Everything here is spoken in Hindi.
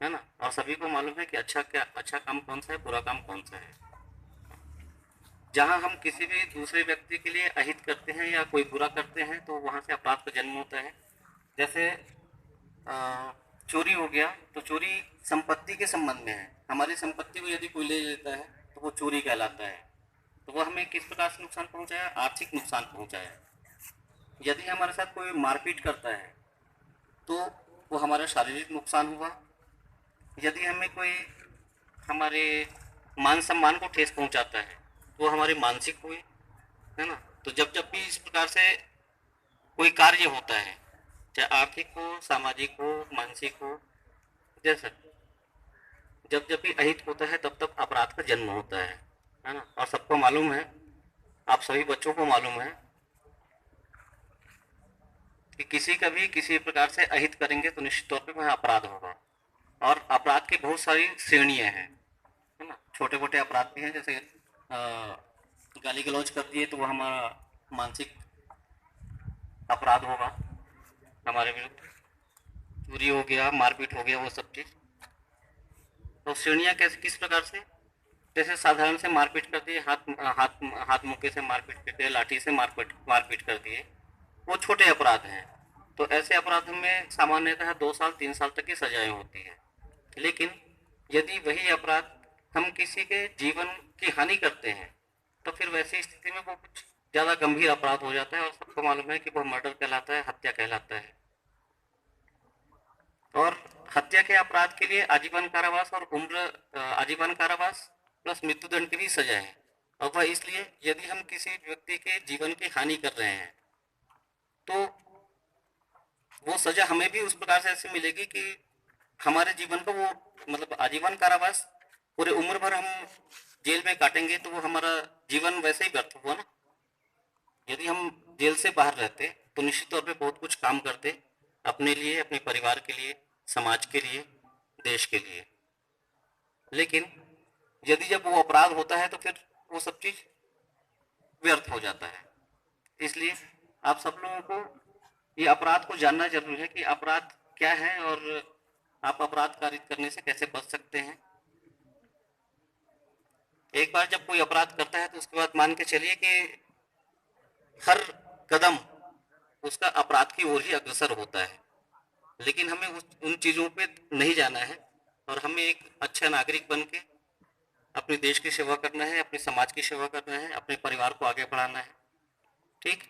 है ना? और सभी को मालूम है कि अच्छा काम कौन सा है, बुरा काम कौन सा है। जहाँ हम किसी भी दूसरे व्यक्ति के लिए अहित करते हैं या कोई बुरा करते हैं तो वहाँ से अपराध का जन्म होता है। जैसे चोरी हो गया, तो चोरी संपत्ति के संबंध में है। हमारी संपत्ति को यदि कोई ले लेता है तो वो चोरी कहलाता है। तो वो हमें किस प्रकार से नुकसान पहुंचाया? आर्थिक नुकसान पहुंचाया। यदि हमारे साथ कोई मारपीट करता है तो वो हमारा शारीरिक नुकसान हुआ। यदि हमें कोई हमारे मान सम्मान को ठेस पहुंचाता है तो वो हमारी मानसिक हुई, है ना? तो जब जब भी इस प्रकार से कोई कार्य होता है, चाहे आर्थिक हो, सामाजिक हो, मानसिक हो, जैसा जब जब भी अहित होता है तब तब अपराध का जन्म होता है ना? और सबको मालूम है, आप सभी बच्चों को मालूम है कि किसी का भी किसी प्रकार से अहित करेंगे तो निश्चित तौर पे वह अपराध होगा। और अपराध की बहुत सारी श्रेणियां हैं, है ना? छोटे मोटे अपराध भी हैं, जैसे गाली गलौज कर दिए तो वो हमारा मानसिक अपराध होगा हमारे विरुद्ध। चोरी हो गया, मारपीट हो गया, वो सब चीज। तो श्रेणियां कैसे, किस प्रकार से? जैसे साधारण से मारपीट कर दिए, हाथ हाथ मुक्के से मारपीट कर दिए, लाठी से मारपीट मारपीट कर दिए, वो छोटे अपराध हैं। तो ऐसे अपराधों में सामान्यतः 2 साल 3 साल तक की सजाएं होती है। लेकिन यदि वही अपराध हम किसी के जीवन की हानि करते हैं तो फिर वैसी स्थिति में वो कुछ ज़्यादा गंभीर अपराध हो जाता है, और सबको मालूम है कि वो मर्डर कहलाता है, हत्या कहलाता है। और हत्या के अपराध के लिए आजीवन कारावास और आजीवन कारावास प्लस मृत्युदंड की भी सजा है। और वह इसलिए, यदि हम किसी व्यक्ति के जीवन की हानि कर रहे हैं तो वो सजा हमें भी उस प्रकार से ऐसे मिलेगी कि हमारे जीवन को वो, मतलब आजीवन कारावास, पूरे उम्र भर हम जेल में काटेंगे तो वो हमारा जीवन वैसे ही व्यर्थ हुआ ना। यदि हम जेल से बाहर रहते तो निश्चित तौर पे बहुत कुछ काम करते, अपने लिए, अपने परिवार के लिए, समाज के लिए, देश के लिए। लेकिन यदि जब वो अपराध होता है तो फिर वो सब चीज व्यर्थ हो जाता है। इसलिए आप सब लोगों को ये अपराध को जानना जरूरी है कि अपराध क्या है और आप अपराध कारित करने से कैसे बच सकते हैं। एक बार जब कोई अपराध करता है तो उसके बाद मान के चलिए कि हर कदम उसका अपराध की ओर ही अग्रसर होता है। लेकिन हमें उन चीज़ों पे नहीं जाना है, और हमें एक अच्छा नागरिक बन के अपने देश की सेवा करना है, अपने समाज की सेवा करना है, अपने परिवार को आगे बढ़ाना है। ठीक।